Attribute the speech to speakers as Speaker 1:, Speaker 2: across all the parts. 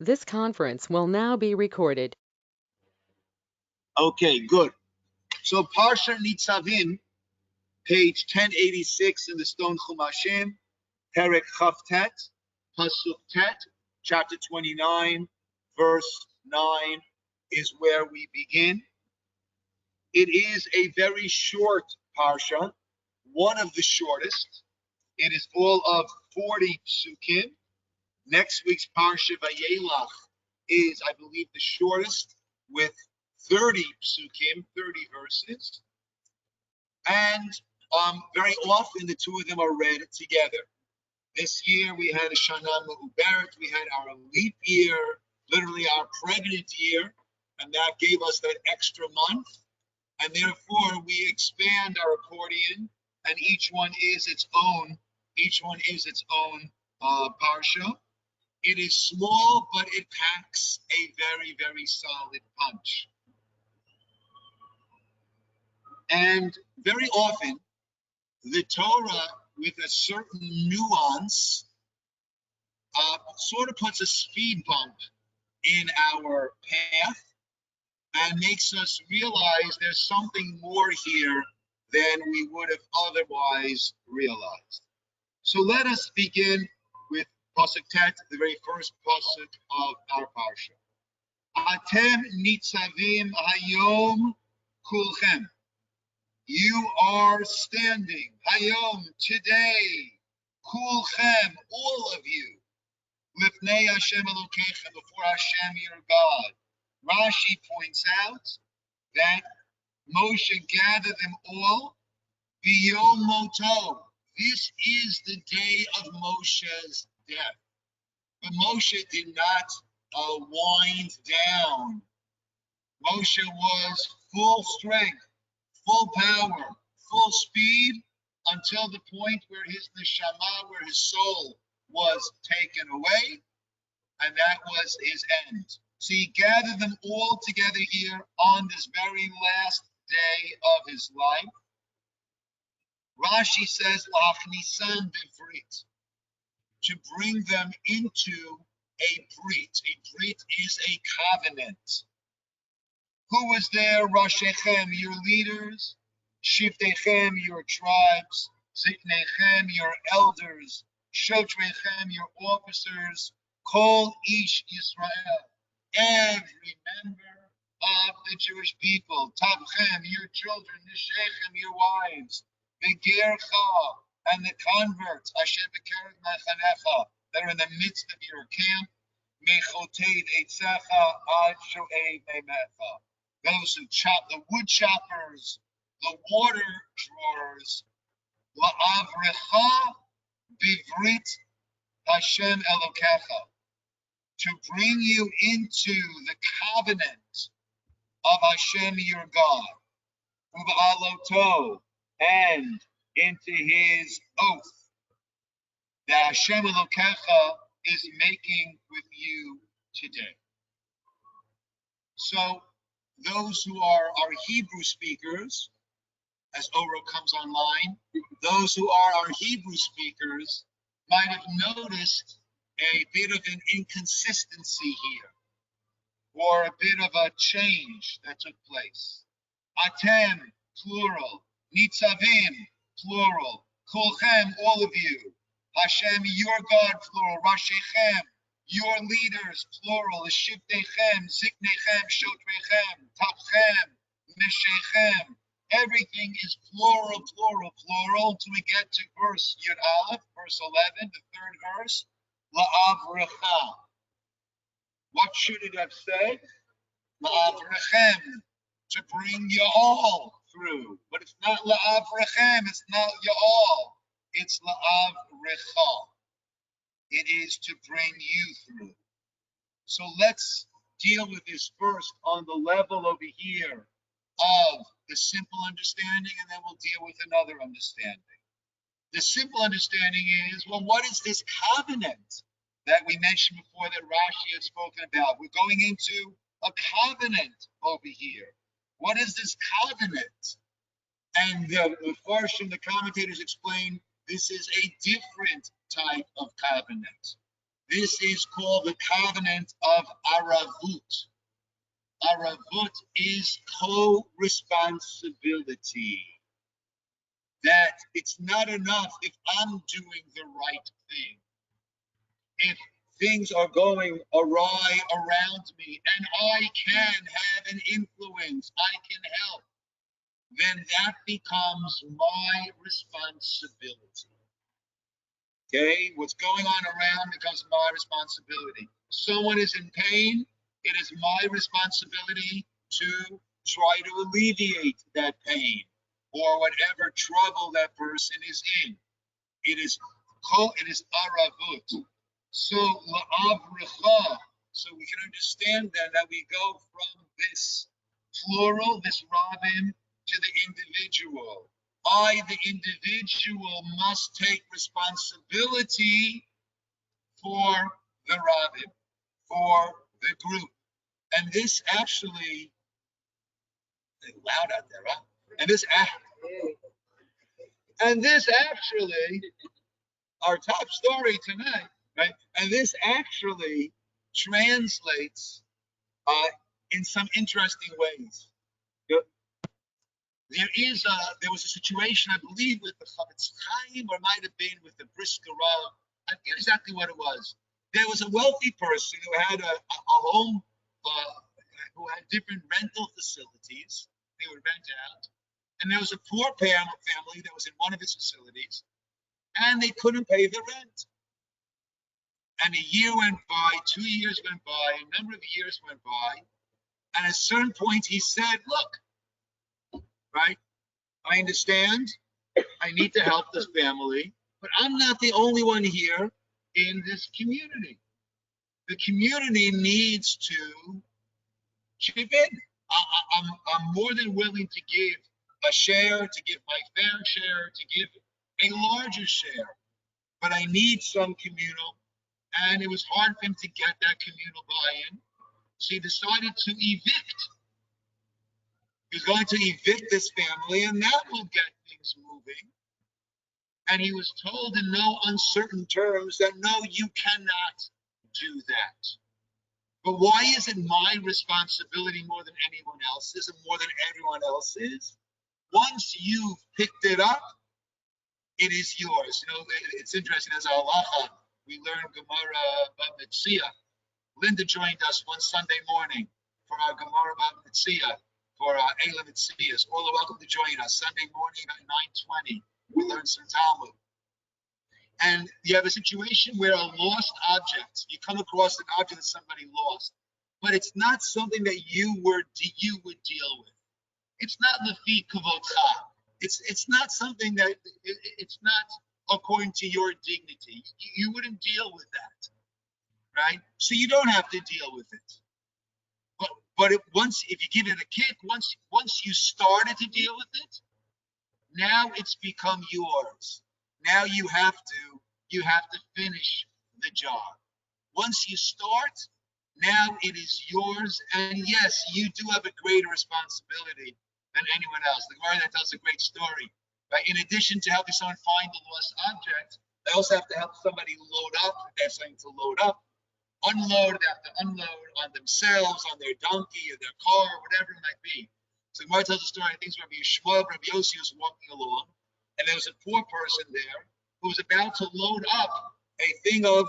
Speaker 1: This conference will now be recorded.
Speaker 2: Okay, good. So Parsha Nitzavim, page 1086 in the Stone Chumashim, Perek Chavtet, Pasuk Tet, chapter 29, verse 9 is where we begin. It is a very short Parsha, one of the shortest. It is all of 40 psukim. Next week's Parsha Vayelach is, I believe, the shortest with 30 psukim, 30 verses. And very often the two of them are read together. This year we had a Shana Me'uberet, we had our leap year, literally our pregnant year, and that gave us that extra month. And therefore we expand our accordion, and each one is its own parsha. It is small, but it packs a very, very solid punch. And very often, the Torah, with a certain nuance, sort of puts a speed bump in our path and makes us realize there's something more here than we would have otherwise realized. So let us begin with Pasuk Tet, the very first Pasuk of our Parsha. Atem Nitzavim Hayom Kulchem. You are standing, Hayom, today, Kulchem, all of you, Lifnei Hashem Elokeichem, before Hashem your God. Rashi points out that Moshe gathered them all, B'yom Moto. This is the day of Moshe's death. But Moshe did not wind down. Moshe was full strength, full power, full speed, until the point where his neshama, where his soul was taken away, and that was his end. So he gathered them all together here on this very last day of his life. Rashi says, Lachnisan bivrit, to bring them into a brit. A brit is a covenant. Who was there? Roshechem, your leaders. Shiftechem, your tribes. Ziknechem, your elders. Shotrechem, your officers. Kol Ish Yisroel, every member of the Jewish people. Tabchem, your children. Nishechem, your wives. Begercha, and the converts. Asher bekered machanecha, that are in the midst of your camp. Mechoteid eitzecha ad shoei memecha. Those who chop, the wood choppers, the water drawers, la'avrecha bivrit Hashem Elokecha, to bring you into the covenant of Hashem your God, uva'aloto, and into his oath that Hashem Elokecha is making with you today. So, those who are our Hebrew speakers, as Ora comes online, those who are our Hebrew speakers might have noticed a bit of an inconsistency here, or a bit of a change that took place. Atem, plural. Nitzavim, plural. Kulchem, all of you. Hashem, your God, plural. Rashechem, your leaders, plural. Shiftechem, Ziknechem, Shotrechem, Tapchem, Neshechem. Everything is plural, plural, plural, until we get to verse Yud Aleph, verse 11, the third verse. La'avrecha. What should it have said? La'avrechem, to bring you all through. But it's not la'avrechem, it's not you all. It's la'avrecha. It is to bring you through. So let's deal with this first on the level over here of the simple understanding, and then we'll deal with another understanding. The simple understanding is, well, what is this covenant that we mentioned before that Rashi had spoken about? We're going into a covenant over here. What is this covenant? And the Parsha, the commentators explain, this is a different type of covenant. This is called the covenant of Aravut. Aravut is co-responsibility. That it's not enough if I'm doing the right thing. If things are going awry around me and I can have an influence, I can help, then that becomes my responsibility. Okay, what's going on around becomes my responsibility. Someone is in pain, it is my responsibility to try to alleviate that pain or whatever trouble that person is in. It is aravut. So la'avrecha. So we can understand then that we go from this plural, this Rabim, to the individual. I, the individual, must take responsibility for the Rabim, for the group. And this actually, it's loud out there, huh? And this actually, our top story tonight, right? And this actually translates in some interesting ways. There was a situation, I believe, with the Chavetz Chaim, or it might have been with the Brisker Rav. I forget exactly what it was. There was a wealthy person who had a home, who had different rental facilities. They would rent out. And there was a poor family that was in one of his facilities, and they couldn't pay the rent. And a year went by, 2 years went by, a number of years went by, and at a certain point he said, look, right, I understand, I need to help this family, but I'm not the only one here in this community. The community needs to chip in. I'm more than willing to give a share, to give my fair share, to give a larger share, but I need some communal, and it was hard for him to get that communal buy-in, so he decided to evict. He was going to evict this family, and that will get things moving. And he was told in no uncertain terms that, no, you cannot do that. But why is it my responsibility more than anyone else's and more than everyone else's? Once you've picked it up, it is yours. You know, it's interesting, as a halacha, we learn Gemara about Mitzvah. Linda joined us one Sunday morning for our Gemara about Mitzvah, for our Eila Mitzvahs. All are welcome to join us Sunday morning at 9:20. We learn some Talmud. And you have a situation where a lost object, you come across an object that somebody lost, but it's not something that you would deal with. It's not lefi kavodcha. It's not something that, it's not according to your dignity. You wouldn't deal with that, right? So you don't have to deal with it. But if you give it a kick, once you started to deal with it, now it's become yours. Now you have to finish the job. Once you start, now it is yours. And yes, you do have a greater responsibility than anyone else. The Gemara that tells a great story. Right? In addition to helping someone find the lost object, they also have to help somebody load up. If they have something to load up, unload. They have to unload on themselves, on their donkey, or their car, or whatever it might be. So the Gemara tells a story. I think it's Rabbi Yisroel, Rabbi Yossi was walking along, and there was a poor person there who was about to load up a thing of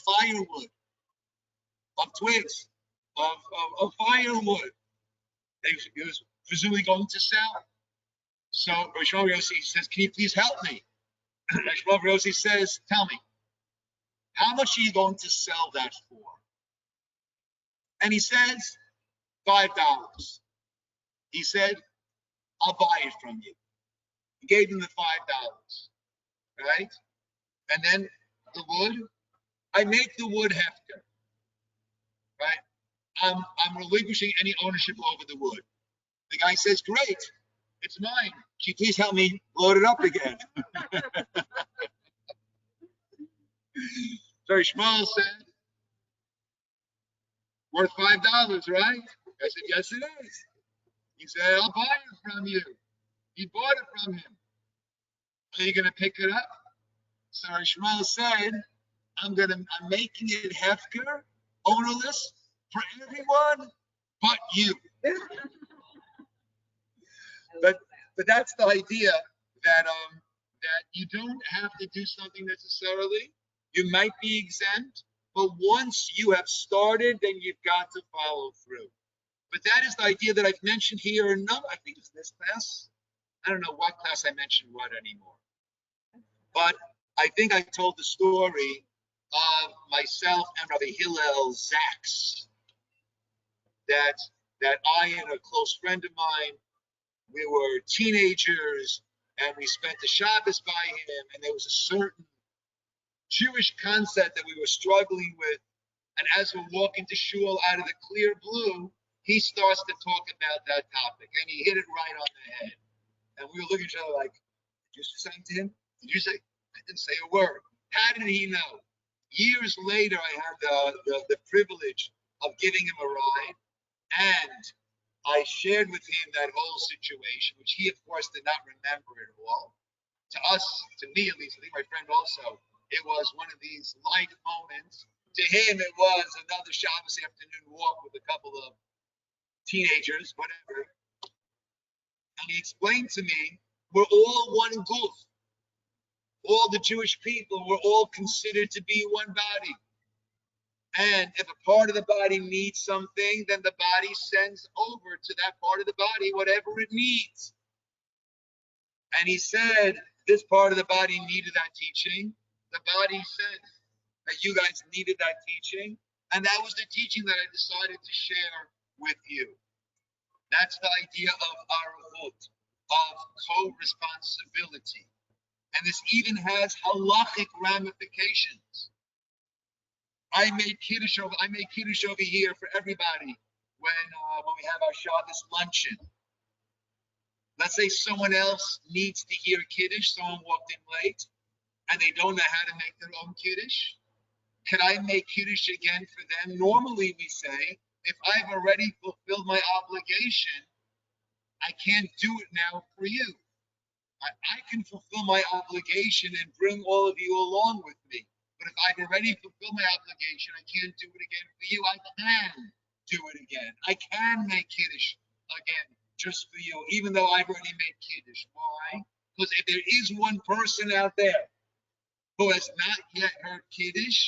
Speaker 2: firewood, of twigs, of firewood. He was presumably going to sell. So Rabbi Yossi says, "Can you please help me?" Rabbi Yossi says, "Tell me, how much are you going to sell that for?" And he says, $5. He said, "I'll buy it from you." He gave him the $5, right? And then the wood, I make the wood hefker, right? I'm relinquishing any ownership over the wood. The guy says, "Great, it's mine. Can you please help me load it up again?" So Shmuel said, "Worth $5, right?" I said, "Yes, it is." He said, "I'll buy it from you." He bought it from him. Are you going to pick it up? So Shmuel said, I'm making it hefker, ownerless for everyone but you. But that's the idea that you don't have to do something necessarily. You might be exempt, but once you have started, then you've got to follow through. But that is the idea that I've mentioned here. I think it's this class. I don't know what class I mentioned what anymore. But I think I told the story of myself and Rabbi Hillel Zaks, that I and a close friend of mine, we were teenagers and we spent the Shabbos by him, and there was a certain Jewish concept that we were struggling with. And as we're walking to shul out of the clear blue, he starts to talk about that topic, and he hit it right on the head. And we were looking at each other like, did you say something to him? Did you say? I didn't say a word. How did he know? Years later, I had the privilege of giving him a ride, and I shared with him that whole situation, which he, of course, did not remember at all. To us, to me at least, I think my friend also, it was one of these light moments. To him, it was another Shabbos afternoon walk with a couple of teenagers, whatever. And he explained to me, we're all one guf. All the Jewish people were all considered to be one body. And if a part of the body needs something, then the body sends over to that part of the body whatever it needs. And he said, this part of the body needed that teaching. The body said that you guys needed that teaching. And that was the teaching that I decided to share with you. That's the idea of arvut, of co-responsibility. And this even has halachic ramifications. I made kiddush over here for everybody when we have our Shabbos luncheon. Let's say someone else needs to hear kiddush, someone walked in late, and they don't know how to make their own kiddush. Can I make kiddush again for them? Normally we say, if I've already fulfilled my obligation, I can't do it now for you. I can fulfill my obligation and bring all of you along with me. But if I've already fulfilled my obligation, I can't do it again for you. I can do it again. I can make kiddush again just for you, even though I've already made kiddush. Why? Because if there is one person out there who has not yet heard kiddush,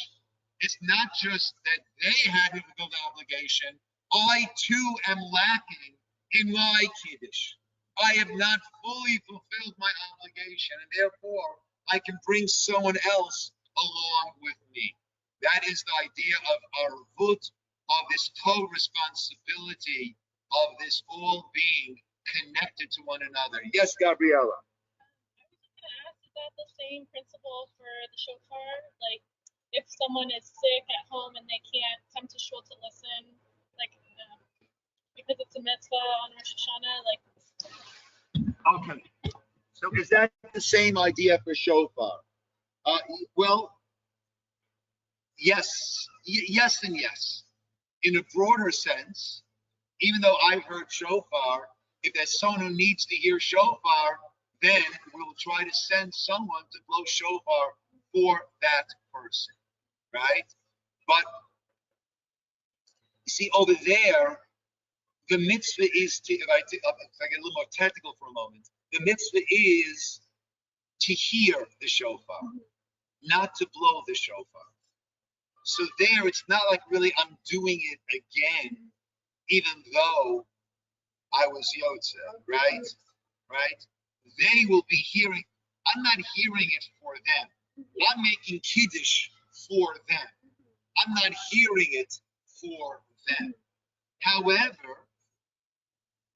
Speaker 2: it's not just that they haven't fulfilled the obligation. I too am lacking in my kiddush. I have not fully fulfilled my obligation, and therefore I can bring someone else along with me. That is the idea of arvut, of this co-responsibility, of this all being connected to one another. Yes, Gabriella.
Speaker 3: I was just going to ask, is that the same principle for the shofar? Like, if someone is sick at home and they can't come to shul to listen, like, because it's a mitzvah on Rosh Hashana, like.
Speaker 2: Okay. So is that the same idea for shofar? Well, yes, yes and yes. In a broader sense, even though I've heard shofar, if there's someone who needs to hear shofar, then we'll try to send someone to blow shofar for that person, right? But you see, over there, the mitzvah is to, if I get a little more technical for a moment, the mitzvah is to hear the shofar, not to blow the shofar. So there, it's not like really I'm doing it again, even though I was Yotze, right? Right? They will be hearing, I'm not hearing it for them. I'm making kiddush for them. I'm not hearing it for them. However,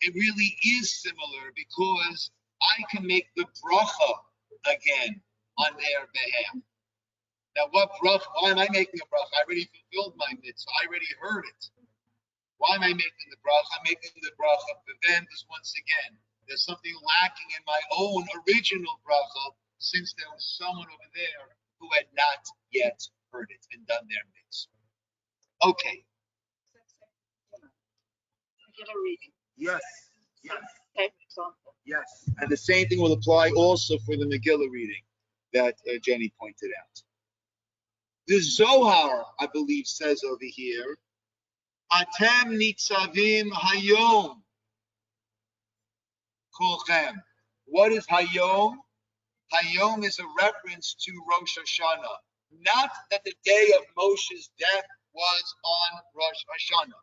Speaker 2: it really is similar because I can make the bracha again on their behalf. Now, what bracha? Why am I making a bracha? I already fulfilled my mitzvah. I already heard it. Why am I making the bracha? I'm making the bracha for them because once again, there's something lacking in my own original bracha since there was someone over there who had not yet heard it and done their mitzvah. Okay. Yes. Yes. Yes. And the same thing will apply also for the Megillah reading that Jenny pointed out. The Zohar, I believe, says over here, Atem Nitzavim Hayom Kulchem. What is Hayom? Hayom is a reference to Rosh Hashana. Not that the day of Moshe's death was on Rosh Hashana.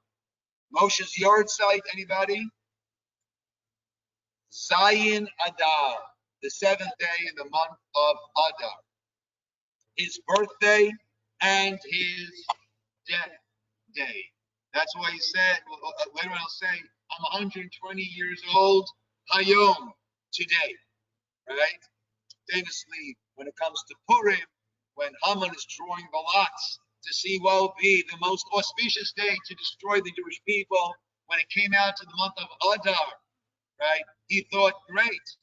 Speaker 2: Moshe's yard site, anybody? Zayin Adar, the 7th day in the month of Adar. His birthday and his death day. That's why he said, later on he'll say, I'm 120 years old, Hayom, today, right? Famously, when it comes to Purim, when Haman is drawing the lots to see what will be the most auspicious day to destroy the Jewish people, when it came out to the month of Adar, right? He thought, great,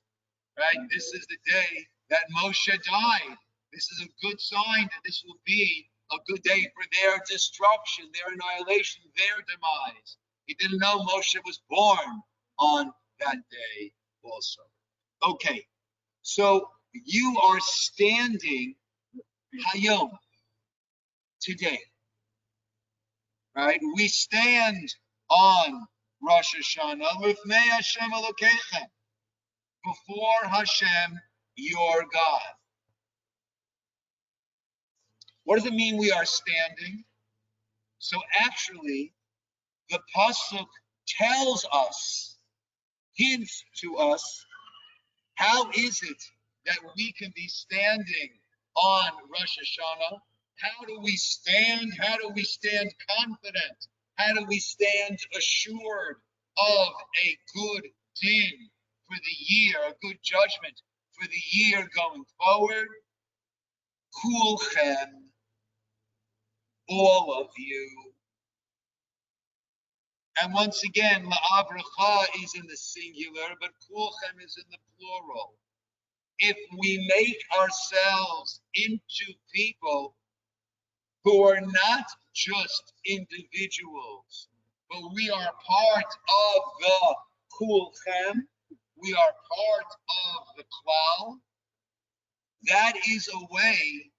Speaker 2: right? This is the day that Moshe died. This is a good sign that this will be a good day for their destruction, their annihilation, their demise. He didn't know Moshe was born on that day also. Okay, so you are standing Hayom today, right? We stand on Rosh Hashana with Mei Hashem Elokeichem, before Hashem, your God. What does it mean we are standing? So actually, the Pasuk tells us, hints to us, how is it that we can be standing on Rosh Hashanah? How do we stand? How do we stand confident? How do we stand assured of a good din for the year, a good judgment for the year going forward? Kulchem, all of you. And once again, la'avracha is in the singular, but kulchem is in the plural. If we make ourselves into people who are not just individuals, but we are part of the kulchem, we are part of the klal, that is a way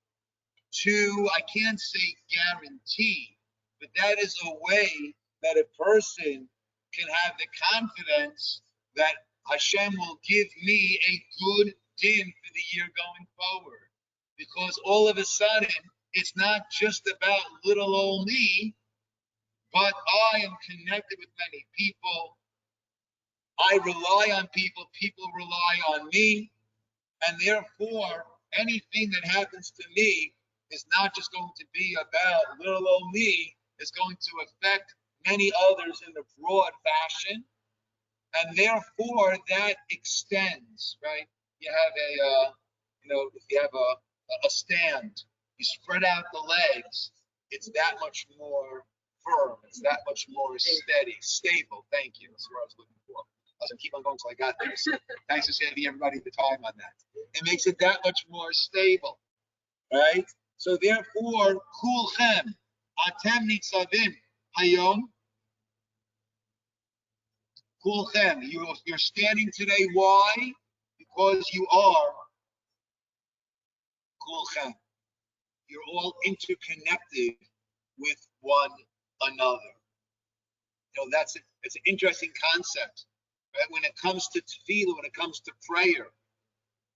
Speaker 2: to, I can't say guarantee, but that is a way that a person can have the confidence that Hashem will give me a good din for the year going forward. Because all of a sudden, it's not just about little old me, but I am connected with many people. I rely on people, people rely on me, and therefore, anything that happens to me is not just going to be about little old me, it's going to affect many others in a broad fashion, and therefore that extends, right? You have a, if you have a stand, you spread out the legs, it's that much more firm, it's that much more steady, stable. Thank you. That's what I was looking for. I was gonna keep on going until I got there. So thanks for saving everybody the time on that. It makes it that much more stable, right? So therefore, kulchem, atem nitzavim hayom, kulchem. You're standing today. Why? Because you are kulchem. You're all interconnected with one another. It's an interesting concept, right? When it comes to tefillah, when it comes to prayer,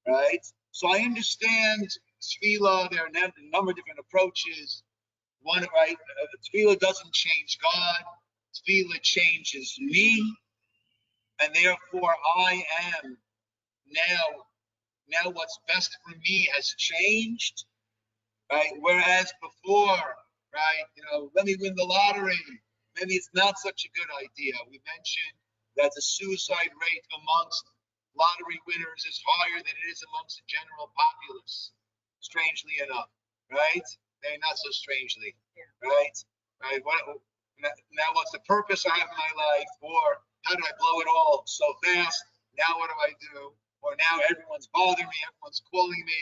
Speaker 2: right? So I understand tefillah. There are a number of different approaches. One, right? Tefillah doesn't change God. Tefillah changes me, and therefore I am now what's best for me has changed, right? Whereas before, right? Let me win the lottery. Maybe it's not such a good idea. We mentioned that the suicide rate amongst lottery winners is higher than it is amongst the general populace, strangely enough, right? Not so strangely, right? Now what's the purpose I have in my life? Or how did I blow it all so fast? Now what do I do? Or now everyone's bothering me, everyone's calling me.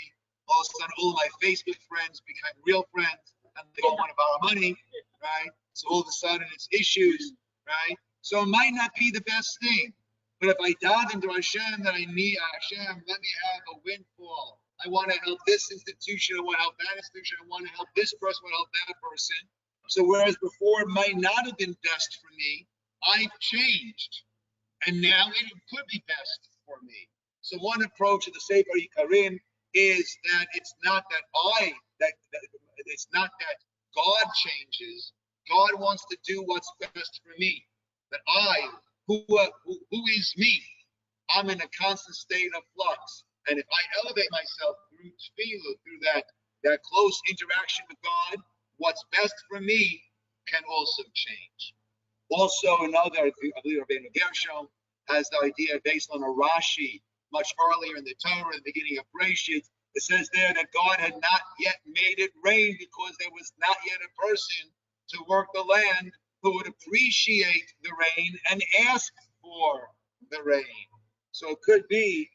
Speaker 2: All of a sudden, all of my Facebook friends become real friends, and they don't want to borrow money, right? So all of a sudden, it's issues, right? So it might not be the best thing, but if I dive into Hashem that I need, Hashem, let me have a windfall. I want to help this institution. I want to help that institution. I want to help this person. I want to help that person. So whereas before it might not have been best for me, I've changed. And now it could be best for me. So one approach of the Sefer Yikarim is that it's not that it's not that God changes. God wants to do what's best for me. That who is me, I'm in a constant state of flux. And if I elevate myself through tefillah, through that close interaction with God, what's best for me can also change. Also, another, I believe Rabbi Gershom has the idea based on a Rashi much earlier in the Torah, in the beginning of Bereshit. It says there that God had not yet made it rain because there was not yet a person to work the land who would appreciate the rain and ask for the rain. So it could be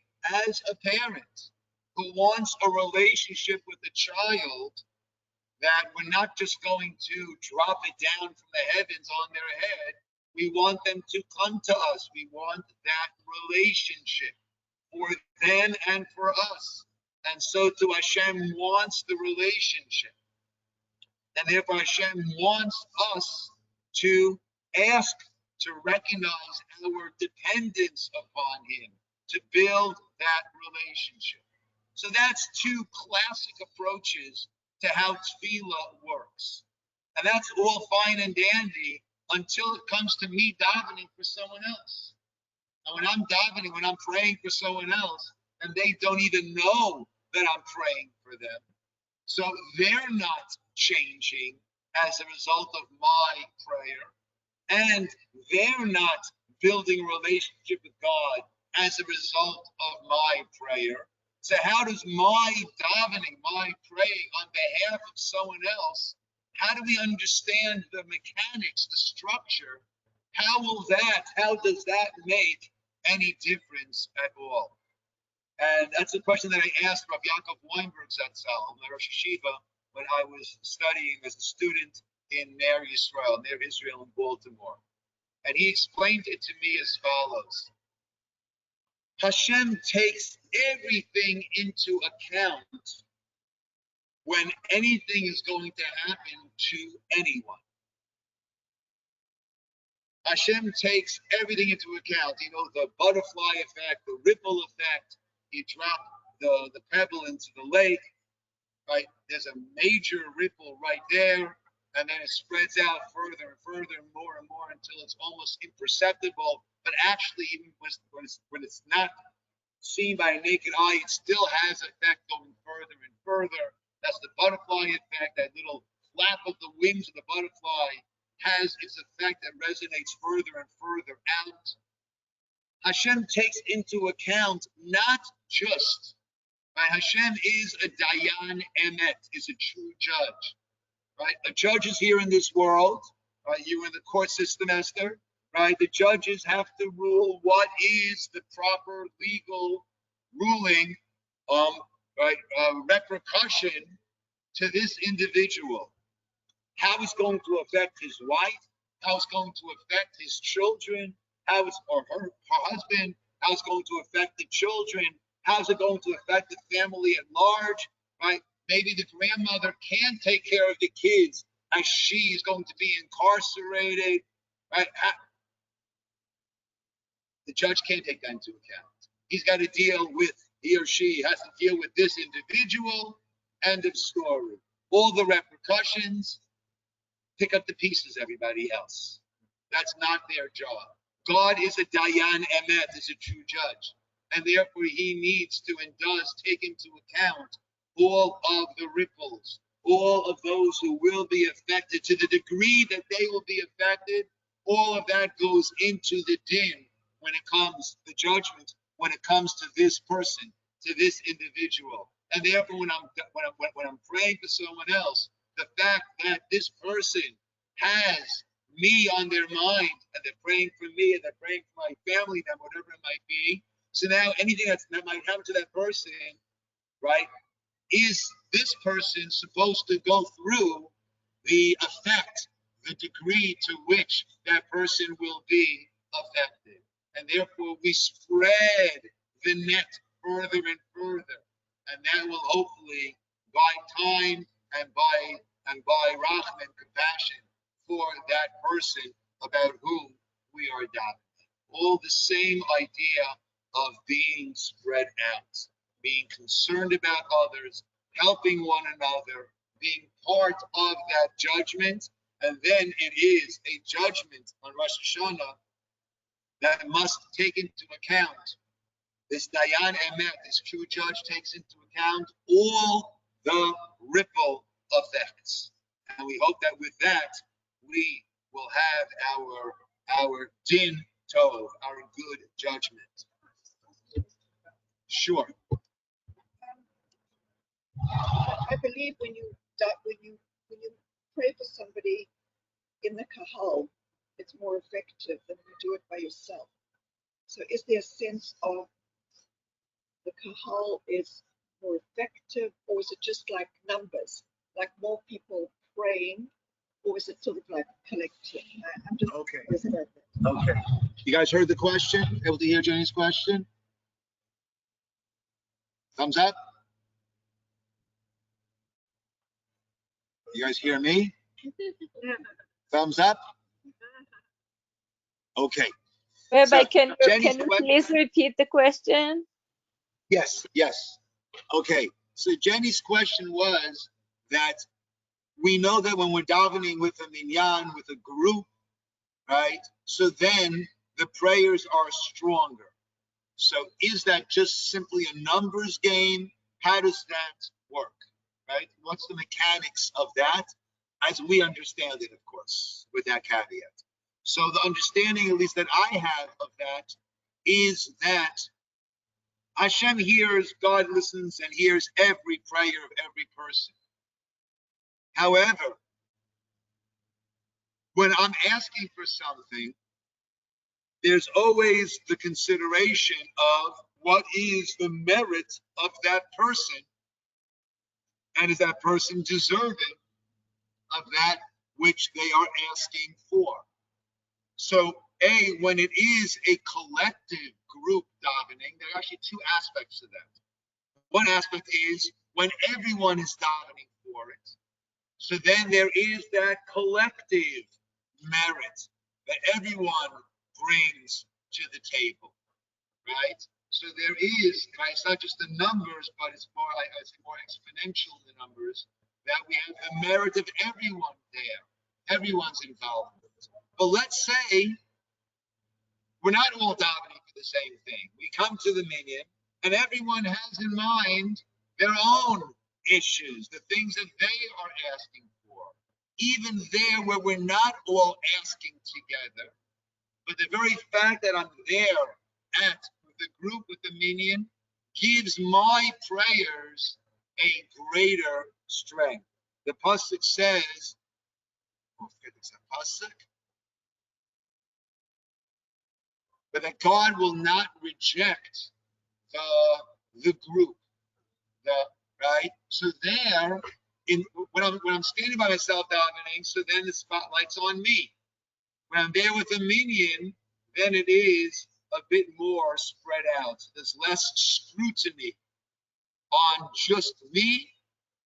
Speaker 2: as a parent who wants a relationship with a child, that we're not just going to drop it down from the heavens on their head. We want them to come to us. We want that relationship for them and for us. And so too Hashem wants the relationship. And therefore Hashem wants us to ask, to recognize our dependence upon Him, to build that relationship. So that's two classic approaches to how tefillah works. And that's all fine and dandy until it comes to me davening for someone else. And when I'm davening, when I'm praying for someone else, and they don't even know that I'm praying for them, so they're not changing as a result of my prayer, and they're not building a relationship with God as a result of my prayer. So how does my davening, my praying on behalf of someone else, how do we understand the mechanics, the structure? How does that make any difference at all? And that's a question that I asked Rabbi Yaakov Weinberg Zatzal, my Rosh Hashiva, when I was studying as a student in Ner Yisroel, Ner Israel in Baltimore. And he explained it to me as follows. Hashem takes everything into account when anything is going to happen to anyone. Hashem takes everything into account. You know, the butterfly effect, the ripple effect. You drop the pebble into the lake, right? There's a major ripple right there, and then it spreads out further and further and more until it's almost imperceptible. But actually, even when it's not seen by a naked eye, it still has effect going further and further. That's the butterfly effect. That little flap of the wings of the butterfly has its effect that resonates further and further out. Hashem takes into account not just, right? Hashem is a Dayan Emet, is a true judge, right? A judge is here in this world, right? You're in the court system, Esther, right? The judges have to rule what is the proper legal ruling, repercussion to this individual. How it's going to affect his wife, how it's going to affect his children, or her husband, how it's going to affect the children, how is it going to affect the family at large, right? Maybe the grandmother can't take care of the kids as she is going to be incarcerated, right? The judge can't take that into account. He's got to deal with, he or she has to deal with this individual, end of story. All the repercussions, pick up the pieces, everybody else. That's not their job. God is a Dayan Emet, is a true judge. And therefore he needs to and does take into account all of the ripples, all of those who will be affected to the degree that they will be affected. All of that goes into the din when it comes, the judgment, when it comes to this person, to this individual. And therefore when I'm praying for someone else, the fact that this person has me on their mind, and they're praying for me, and they're praying for my family, then whatever it might be. So now anything that might happen to that person, right, is this person supposed to go through the effect, the degree to which that person will be affected. And therefore we spread the net further and further. and that will hopefully, by time and by rachman and compassion for that person about whom we are davening. All the same idea of being spread out, being concerned about others, helping one another, being part of that judgment, and then it is a judgment on Rosh Hashana that must take into account this Dayan Emet, this true judge takes into account all the ripple effects. And we hope that with that, we will have our din tov, our good judgment. Sure.
Speaker 4: I believe when you pray for somebody in the kahal, it's more effective than when you do it by yourself. So is there a sense of the kahal is more effective, or is it just like numbers, like more people praying, or is it sort of like collective? I'm just
Speaker 2: Okay.
Speaker 4: about that.
Speaker 2: Okay. You guys heard the question? Able to hear Jenny's question? Thumbs up? You guys hear me? Thumbs up? Okay.
Speaker 5: Rabbi,
Speaker 2: So,
Speaker 5: can you
Speaker 2: question-
Speaker 5: please repeat the question?
Speaker 2: Yes. Okay. So Jenny's question was that we know that when we're davening with a minyan, with a group, right? So then the prayers are stronger. So is that just simply a numbers game? How does that work, right? What's the mechanics of that? As we understand it, of course, with that caveat. So the understanding, at least that I have of that, is that Hashem hears, God listens and hears every prayer of every person. However, when I'm asking for something, there's always the consideration of what is the merit of that person, and is that person deserving of that which they are asking for. So, when it is a collective group davening, there are actually two aspects to that. One aspect is when everyone is davening for it. So then there is that collective merit that everyone brings to the table, right? So there is, right, it's not just the numbers, but it's more, I'd say more exponential the numbers, that we have the merit of everyone there. Everyone's involved. But let's say we're not all davening for the same thing. We come to the minyan, and everyone has in mind their own issues, the things that they are asking for. Even there where we're not all asking together, but the very fact that I'm there at the group with the minyan gives my prayers a greater strength. The pasuk says, but that God will not reject the group, right? So there, when I'm standing by myself davening, so then the spotlight's on me. When I'm there with a minyan, then it is a bit more spread out. So there's less scrutiny on just me,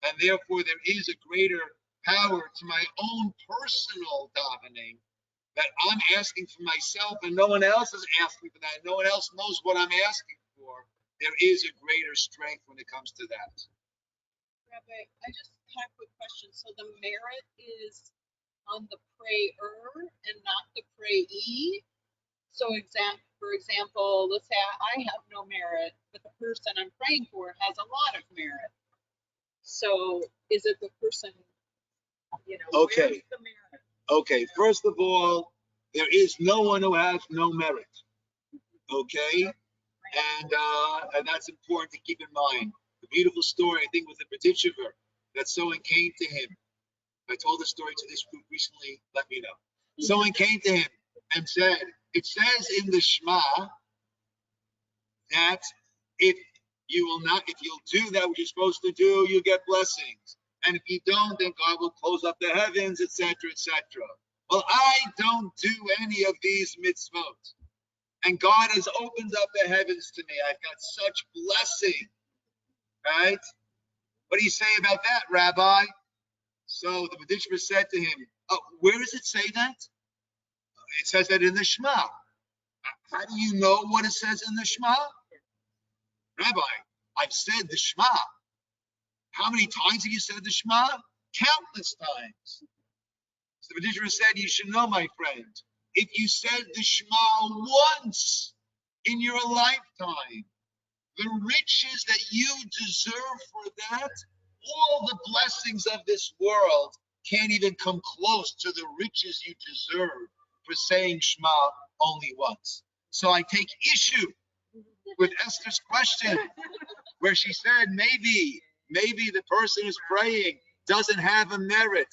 Speaker 2: and therefore there is a greater power to my own personal davening that I'm asking for myself, and no one else is asking for that. No one else knows what I'm asking for. There is a greater strength when it comes to that.
Speaker 4: Rabbi, I just have a quick question. So the merit is on the prayer and not the prayee. So for example, let's say I have no merit, but the person I'm praying for has a lot of merit. So is it the person,
Speaker 2: Okay.
Speaker 4: where's the merit?
Speaker 2: Okay, first of all, there is no one who has no merit. Okay? And that's important to keep in mind. The beautiful story, I think, with the B'titchever, that someone came to him. I told the story to this group recently, let me know. Someone came to him and said, it says in the Shema that if you'll do that which you're supposed to do, you get blessings. And if you don't, then God will close up the heavens, etc., etc. Well, I don't do any of these mitzvot. And God has opened up the heavens to me. I've got such blessing. Right? What do you say about that, Rabbi? So the B'dishma said to him, oh, where does it say that? It says that in the Shema. How do you know what it says in the Shema? Rabbi, I've said the Shema. How many times have you said the Shema? Countless times. So the B'dishma said, you should know, my friend, if you said the Shema once in your lifetime, the riches that you deserve for that, all the blessings of this world can't even come close to the riches you deserve for saying Shema only once. So I take issue with Esther's question, where she said maybe the person who's praying doesn't have a merit.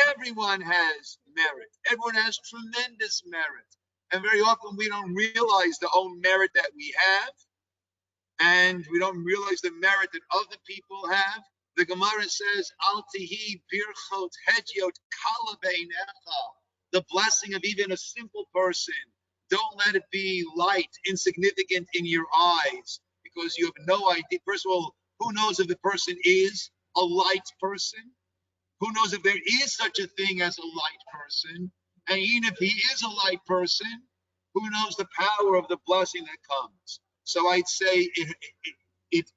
Speaker 2: Everyone has merit. Everyone has tremendous merit. And very often we don't realize the own merit that we have, and we don't realize the merit that other people have. The Gemara says, Al tihi birchot hedyot kala beinecha. The blessing of even a simple person. Don't let it be light, insignificant in your eyes, because you have no idea. First of all, who knows if the person is a light person? Who knows if there is such a thing as a light person? And even if he is a light person, who knows the power of the blessing that comes? So I'd say it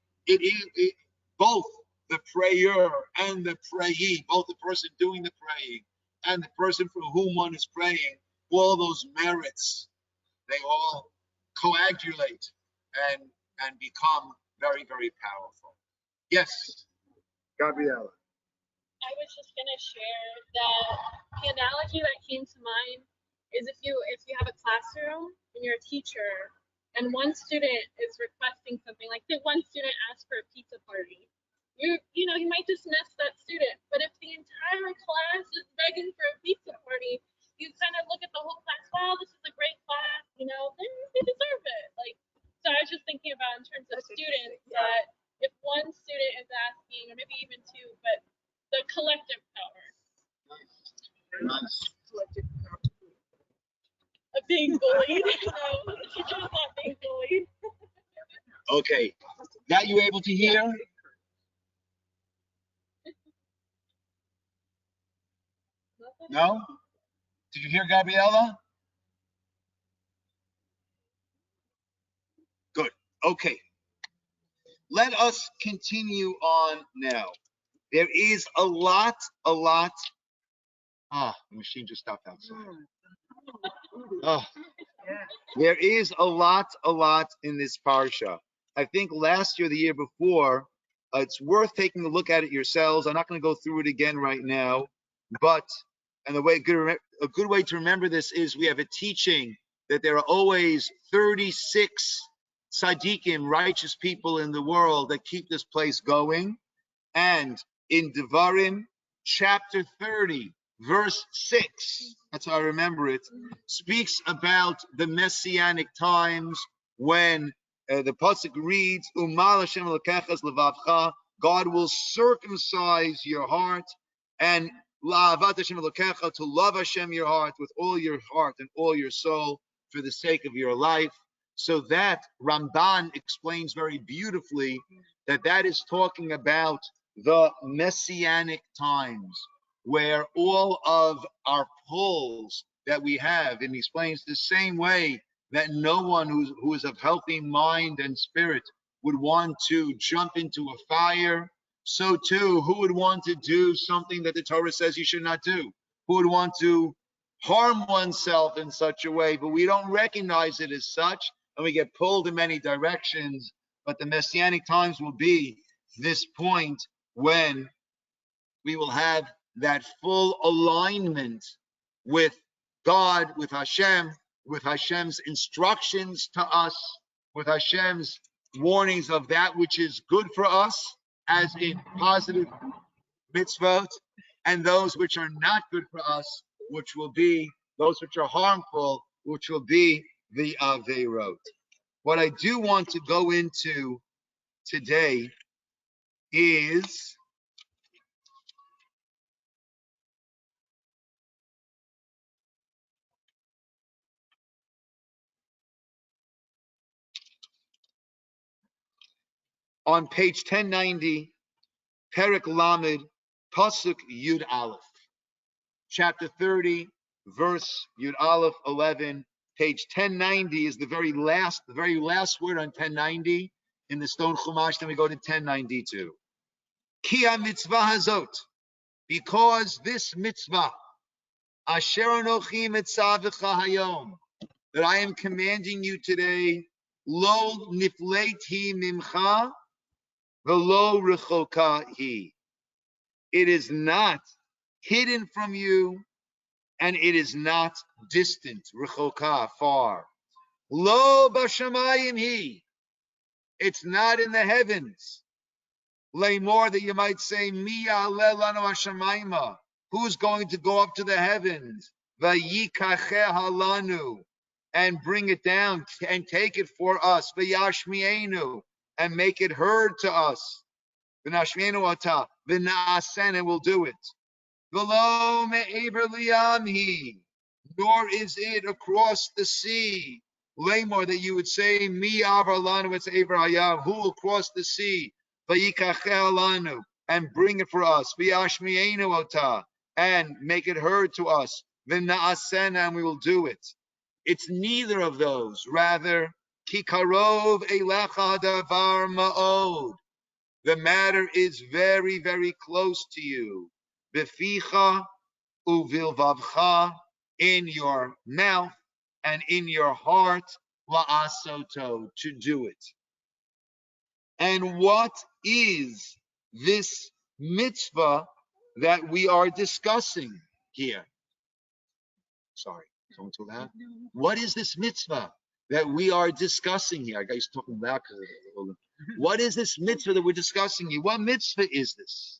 Speaker 2: both the prayer and the prayee, both the person doing the praying and the person for whom one is praying, all those merits, they all coagulate and become very, very powerful. Yes, Gabriella.
Speaker 3: I was just gonna share that the analogy that came to mind is if you have a classroom and you're a teacher and one student is requesting something, like say one student asks for a pizza party. You might dismiss that student, but if the entire class is begging for a pizza party, you kind of look at the whole class, wow, this is a great class, they deserve it. So I was just thinking about in terms of students that if one student is asking, or maybe even two, but the collective power.
Speaker 2: Nice.
Speaker 4: Collective power.
Speaker 3: Of being bullied. No, the teacher was not being bullied.
Speaker 2: Okay. That you able to hear? No? Did you hear Gabriella? Good. Okay. Let us continue on now. There is a lot. The machine just stopped outside. There is a lot in this Parsha. I think last year, the year before, it's worth taking a look at it yourselves. I'm not going to go through it again right now, but a good way to remember this is we have a teaching that there are always 36 tzaddikim, righteous people in the world that keep this place going. And in Devarim, chapter 30, verse 6, that's how I remember it, speaks about the messianic times when the pasuk reads, Umal Hashem Elokechas levavcha, God will circumcise your heart, and la'avat Hashem Elokecha, to love Hashem your heart with all your heart and all your soul for the sake of your life. So that Ramban explains very beautifully that is talking about the messianic times, where all of our pulls that we have, and he explains the same way that no one who is of healthy mind and spirit would want to jump into a fire, so too, who would want to do something that the Torah says you should not do? Who would want to harm oneself in such a way? But we don't recognize it as such, and we get pulled in many directions. But the messianic times will be this point when we will have that full alignment with God, with Hashem, with Hashem's instructions to us, with Hashem's warnings of that which is good for us, as in positive mitzvot, and those which are not good for us, which will be those which are harmful, which will be the Aveirot. What I do want to go into today is on page 1090, Perek Lamed, Pasuk Yud Aleph, chapter 30, verse Yud Aleph 11. Page 1090 is the very last word on 1090 in the Stone Chumash. Then we go to 1092. Ki mitzvah hazot, because this mitzvah, asher anochi mitzavecha hayom, that I am commanding you today, lo nifleti mimcha velo rechoka hi. It is not hidden from you, and it is not distant, rechoka, far. Lo b'shamayim hi. It's not in the heavens. Lay more that you might say, Mi ya'aleh lanu hashamayma. Who's going to go up to the heavens? Vayikacheha lanu, and bring it down and take it for us. Vayashmienu, and make it heard to us. V'nashmienu ata, v'na'asen, and we'll do it. V'lo me'ever liyamhi, nor is it across the sea. Lamor, that you would say, Mi avar lanu, it's ever hayam, who will cross the sea? Vayikachel lanu, and bring it for us. V'yashmienu ota, and make it heard to us. V'na'asen, and we will do it. It's neither of those. Rather, ki karov elecha davar ma'od. The matter is very, very close to you. Beficha uvilvavcha, in your mouth and in your heart, la'asoto, to do it. And what is this mitzvah that we are discussing here? Sorry, someone too loud. What is this mitzvah that we are discussing here? I got you talking loud because what is this mitzvah that we're discussing here? What mitzvah is this?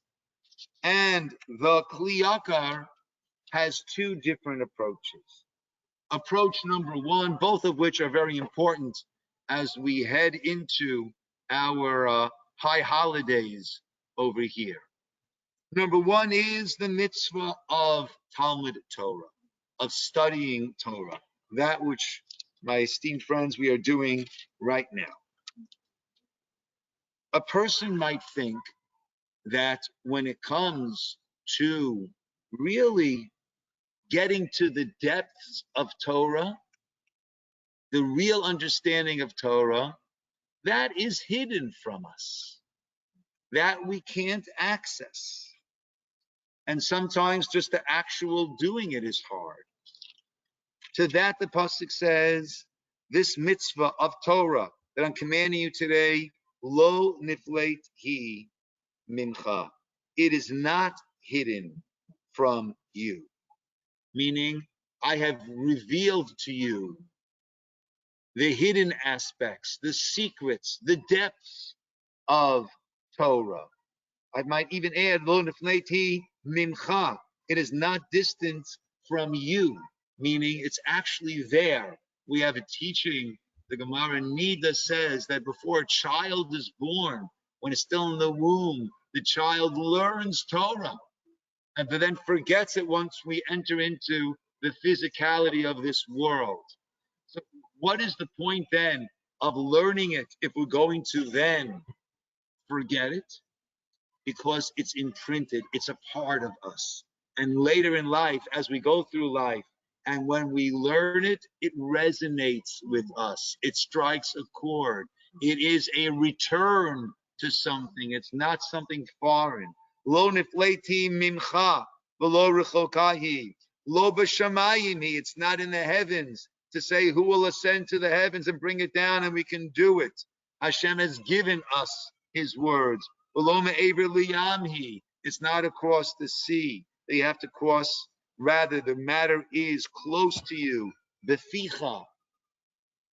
Speaker 2: And the Kli Yakar has two different approaches. Approach number one, both of which are very important as we head into our high holidays over here. Number one is the mitzvah of Talmud Torah, of studying Torah, that which, my esteemed friends, we are doing right now. A person might think that when it comes to really getting to the depths of Torah, the real understanding of Torah, that is hidden from us, that we can't access. And sometimes just the actual doing it is hard. To that, the pasuk says, this mitzvah of Torah that I'm commanding you today, lo nifleit hi mincha. It is not hidden from you. Meaning, I have revealed to you the hidden aspects, the secrets, the depths of Torah. I might even add, lo nifleit hi mincha. It is not distant from you, meaning it's actually there. We have a teaching, the Gemara Nida says that before a child is born, when it's still in the womb, the child learns Torah, and then forgets it once we enter into the physicality of this world. So what is the point then of learning it if we're going to then forget it? Because it's imprinted, it's a part of us. And later in life, as we go through life, and when we learn it, it resonates with us. It strikes a chord. It is a return to something. It's not something foreign. Lo nifleti mimcha v'lo rechokahi. Lo b'shamayim. It's not in the heavens to say who will ascend to the heavens and bring it down, and we can do it. Hashem has given us His words. It's not across the sea that you have to cross. Rather, the matter is close to you. Beficha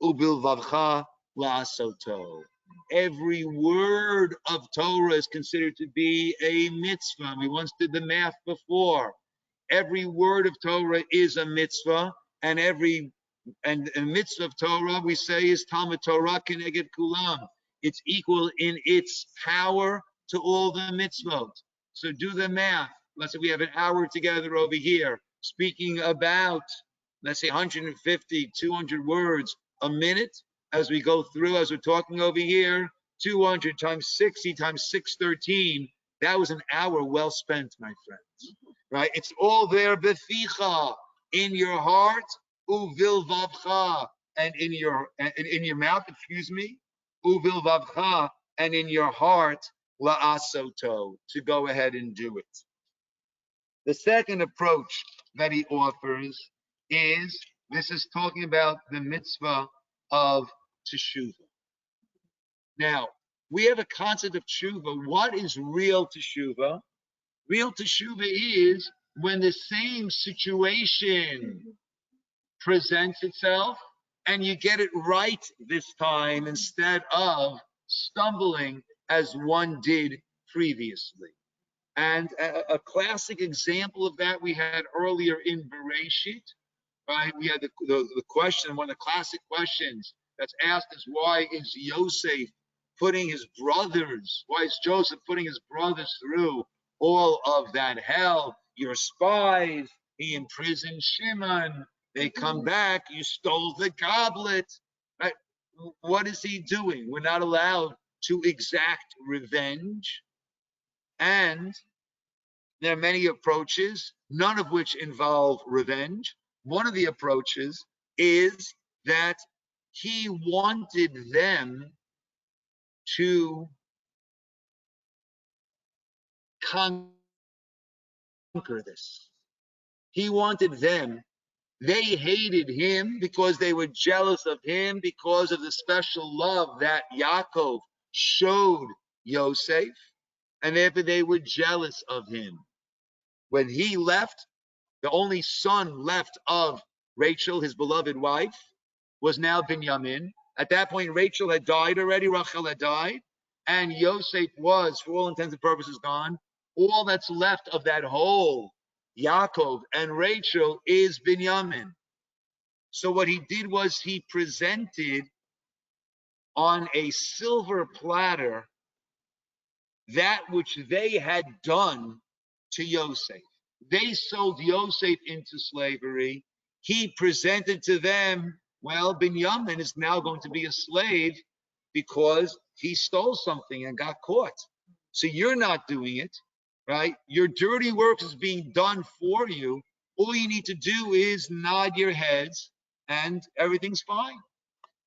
Speaker 2: ubilvavcha la'asoto. Every word of Torah is considered to be a mitzvah. We once did the math before. Every word of Torah is a mitzvah, and a mitzvah of Torah we say is Talmud Torah keneged kulam. It's equal in its power to all the mitzvot. So do the math. Let's say we have an hour together over here speaking about, let's say 150, 200 words a minute as we go through, as we're talking over here. 200 times 60 times 613. That was an hour well spent, my friends. Right? It's all there, beficha, in your heart, uvilvavcha, and in your mouth, excuse me, uvilvavcha, and in your heart, la'asoto, to go ahead and do it. The second approach that he offers is, this is talking about the mitzvah of teshuvah. Now, we have a concept of teshuvah. What is real teshuvah? Real teshuvah is when the same situation presents itself and you get it right this time instead of stumbling as one did previously. And a classic example of that we had earlier in Bereshit, right? We had the question, one of the classic questions that's asked is, why is Joseph putting his brothers, why is Joseph putting his brothers through all of that hell? You're spies, he imprisoned Shimon, they come back, you stole the goblet. Right? What is he doing? We're not allowed to exact revenge. And there are many approaches, none of which involve revenge. One of the approaches is that he wanted them to conquer this. He wanted them. They hated him because they were jealous of him because of the special love that Yaakov showed Yosef, and therefore they were jealous of him. When he left, the only son left of Rachel, his beloved wife, was now Binyamin. At that point, Rachel had died already, Rachel had died, and Yosef was, for all intents and purposes, gone. All that's left of that whole Yaakov and Rachel is Binyamin. So what he did was he presented on a silver platter that which they had done to Yosef. They sold Yosef into slavery. He presented to them, well, Binyamin is now going to be a slave because he stole something and got caught. So you're not doing it, right? Your dirty work is being done for you. All you need to do is nod your heads and everything's fine,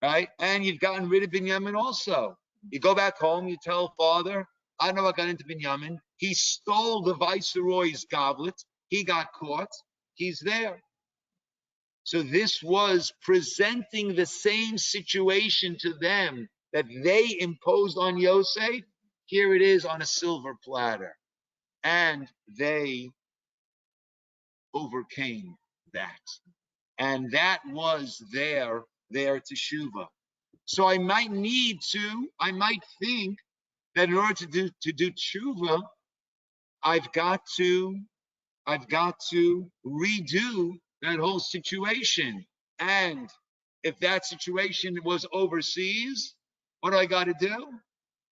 Speaker 2: right? And you've gotten rid of Binyamin also. You go back home, you tell father, I don't know what got into Binyamin. He stole the viceroy's goblet. He got caught. He's there. So this was presenting the same situation to them that they imposed on Yosef. Here it is on a silver platter. And they overcame that. And that was their teshuvah. So I might think that in order to do teshuvah, I've got to redo that whole situation. And if that situation was overseas, what do I got to do?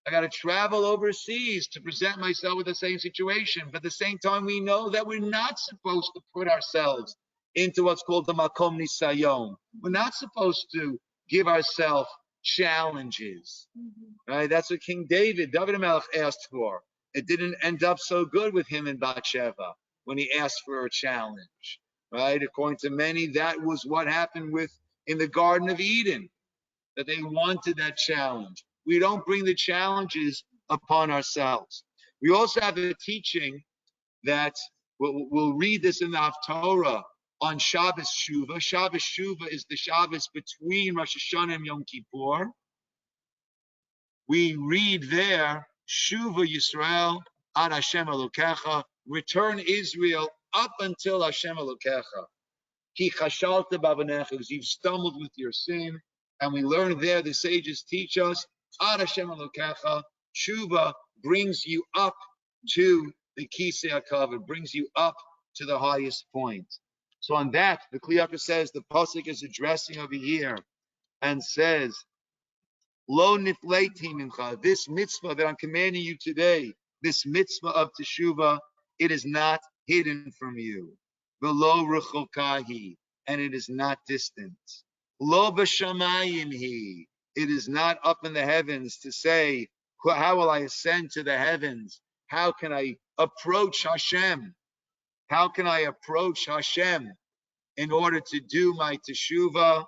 Speaker 2: I got to travel overseas to present myself with the same situation. But at the same time, we know that we're not supposed to put ourselves into what's called the makom nisayon. We're not supposed to give ourselves challenges. Right? That's what King David HaMelech asked for. It didn't end up so good with him and Bathsheba when he asked for a challenge. Right? According to many, that was what happened in the Garden of Eden, that they wanted that challenge. We don't bring the challenges upon ourselves. We also have a teaching that we'll read this in the Haftorah on Shabbos Shuvah. Shabbos Shuvah is the Shabbos between Rosh Hashana and Yom Kippur. We read there, Shuvah Yisroel ad Hashem Elokecha, return Israel up until Hashem Elokecha. Ki chashalta b'avanecha, because you've stumbled with your sin. And we learn there, the sages teach us, ad Hashem Elokecha, Shuvah brings you up to the Kisei HaKavod, brings you up to the highest point. So on that, the Kli Yakar says, the Pasuk is addressing over here and says, Lo nifleiti mincha, this mitzvah that I'm commanding you today, this mitzvah of teshuvah, it is not hidden from you. V'lo rechokahi, and it is not distant. Lo b'shamayim hi, It is not up in the heavens to say, how will I ascend to the heavens? How can I approach Hashem? How can I approach Hashem in order to do my teshuvah,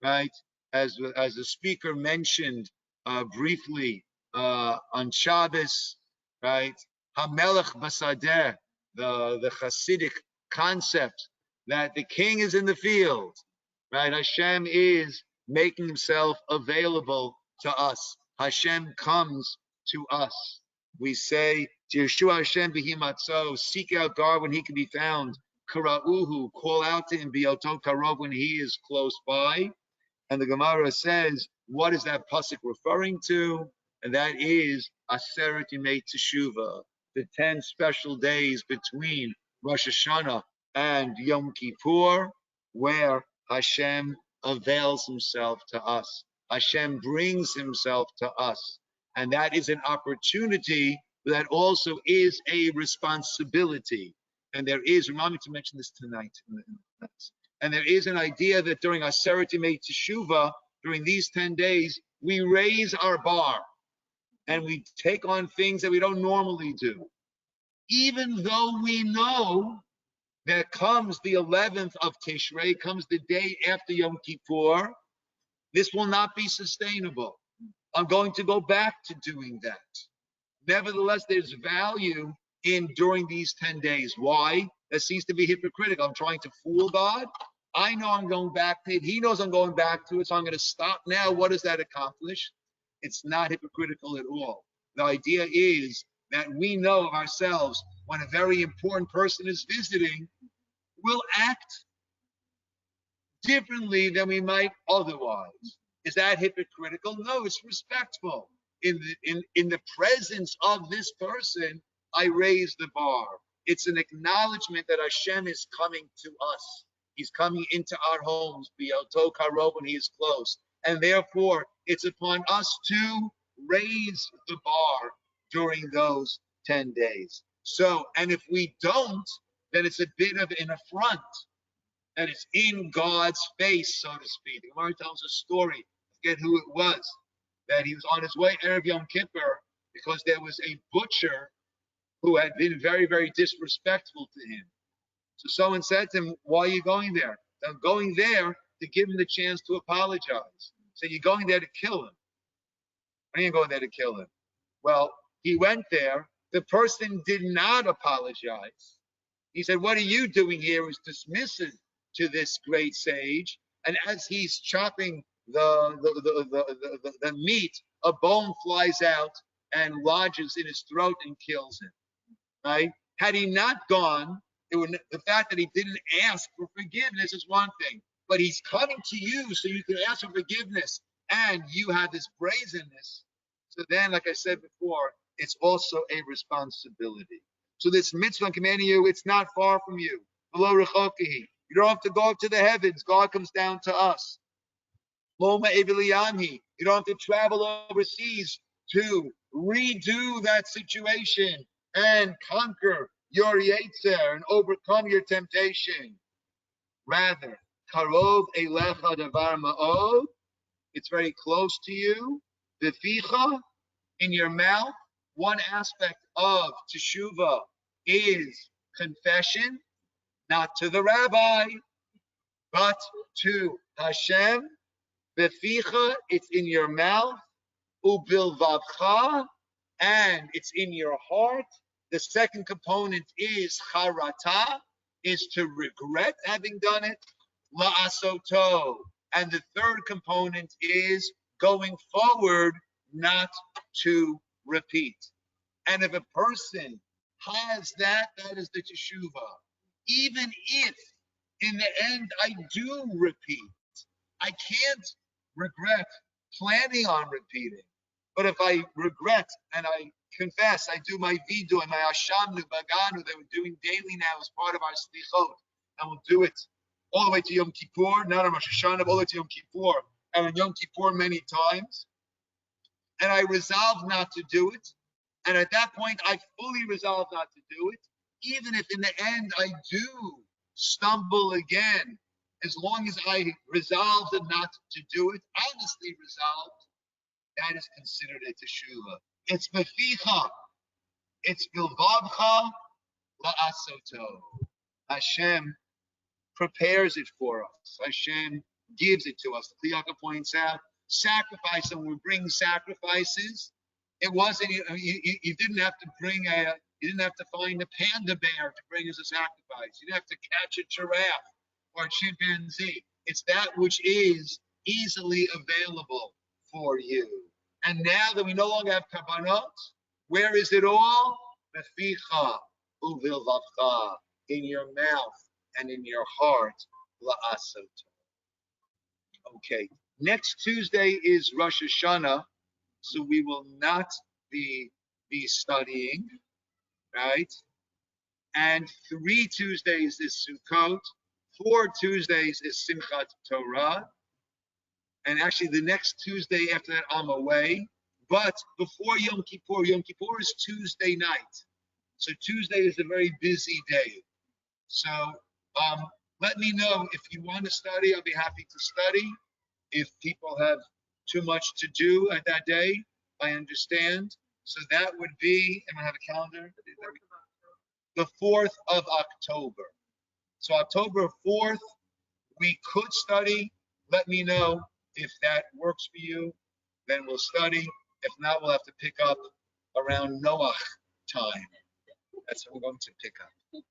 Speaker 2: right? As the speaker mentioned briefly on Shabbos, right? Hamelech basadeh, the Hasidic concept that the king is in the field, right? Hashem is making himself available to us. Hashem comes to us. We say, Yeshua Hashem b'himatzo, seek out God when he can be found. Kara'uhu, call out to him, bi'oto karov, when he is close by. And the Gemara says, what is that pasuk referring to? And that is Aseret Yimei Teshuvah, the 10 special days between Rosh Hashana and Yom Kippur, where Hashem avails himself to us. Hashem brings himself to us. And that is an opportunity, but that also is a responsibility. And there is, remind me to mention this tonight. And there is an idea that during Aseret Yimei Teshuvah, during these 10 days, we raise our bar and we take on things that we don't normally do. Even though we know that comes the 11th of Tishrei, comes the day after Yom Kippur, this will not be sustainable. I'm going to go back to doing that. Nevertheless, there's value in during these 10 days. Why? That seems to be hypocritical. I'm trying to fool God. I know I'm going back to it. He knows I'm going back to it, so I'm going to stop now. What does that accomplish? It's not hypocritical at all. The idea is that we know of ourselves when a very important person is visiting, we'll act differently than we might otherwise. Is that hypocritical? No, it's respectful. In the presence of this person, I raise the bar. It's an acknowledgement that Hashem is coming to us. He's coming into our homes, B'yoto Karov, when he is close. And therefore, it's upon us to raise the bar during those 10 days. So, and if we don't, then it's a bit of an affront. And it's in God's face, so to speak. The Gemara tells a story, I forget who it was, that he was on his way Erev Yom Kippur because there was a butcher who had been very, very disrespectful to him. So someone said to him, why are you going there? I'm going there to give him the chance to apologize. So you're going there to kill him. I ain't going there to kill him. Well, he went there. The person did not apologize. He said, what are you doing here? He was dismissive to this great sage. And as he's chopping the meat, a bone flies out and lodges in his throat and kills him. Right? Had he not gone, the fact that he didn't ask for forgiveness is one thing, but he's coming to you so you can ask for forgiveness, and you have this brazenness. So then, like I said before, it's also a responsibility. So this mitzvah commanding you, it's not far from you. Below rechokihi. You don't have to go up to the heavens. God comes down to us. Loma eviliyamhi. You don't have to travel overseas to redo that situation and conquer your yetzer and overcome your temptation. Rather, karov elecha davar ma'od. It's very close to you. Beficha, in your mouth. One aspect of teshuvah is confession, not to the rabbi, but to Hashem. Beficha, it's in your mouth. Ubilvavcha, and it's in your heart. The second component is charata, is to regret having done it. La'asoto. And the third component is going forward, not to repeat. And if a person has that, that is the teshuvah. Even if in the end I do repeat, I can't regret planning on repeating. But if I regret and I confess, I do my vidu and my ashamnu, baganu that we're doing daily now as part of our slichot, and we'll do it all the way to Yom Kippur, not on Rosh Hashana, all the way to Yom Kippur, and on Yom Kippur many times. And I resolve not to do it. And at that point, I fully resolve not to do it. Even if in the end I do stumble again as long as I resolved not to do it, honestly resolved, that is considered a teshuvah. It's beficha. It's bilvavcha la'asoto. Hashem prepares it for us. Hashem gives it to us. The Kliyaka points out, sacrifice, and we bring sacrifices. It wasn't, you didn't have to bring you didn't have to find a panda bear to bring as a sacrifice. You didn't have to catch a giraffe or a chimpanzee. It's that which is easily available for you. And now that we no longer have kavanot, where is it all? Beficha uvilvavcha, in your mouth and in your heart. La'asot. Okay. Next Tuesday is Rosh Hashana, so we will not be studying, right? And 3 Tuesdays is Sukkot, 4 Tuesdays is Simchat Torah, and actually the next Tuesday after that I'm away. But before Yom Kippur is Tuesday night, so Tuesday is a very busy day. So let me know if you want to study. I'll be happy to study. If people have too much to do at that day, I understand. So that would be, and I have a calendar, the 4th of October. So October 4th, we could study. Let me know if that works for you. Then we'll study. If not, we'll have to pick up around Noach time. That's what we're going to pick up.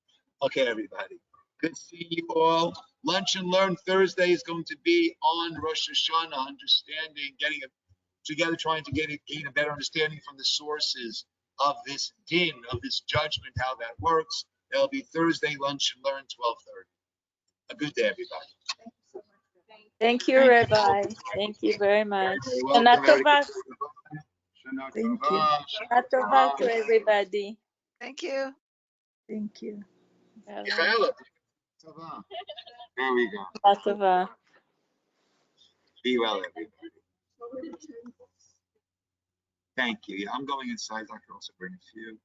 Speaker 2: Okay, everybody. Good seeing you all. Lunch and Learn Thursday is going to be on Rosh Hashana, understanding, getting it together, trying to gain a better understanding from the sources of this din, of this judgment, how that works. That'll be Thursday, Lunch and Learn, 12:30. A good day, everybody.
Speaker 5: Thank you, Rabbi. Thank you very much. Shana Tova.
Speaker 6: Thank you.
Speaker 5: Shana Tova to everybody.
Speaker 4: Thank you.
Speaker 6: Thank you.
Speaker 2: There we go.
Speaker 5: Shana Tova.
Speaker 2: Be well, everybody. Thank you. Yeah, I'm going inside. I can also bring a few.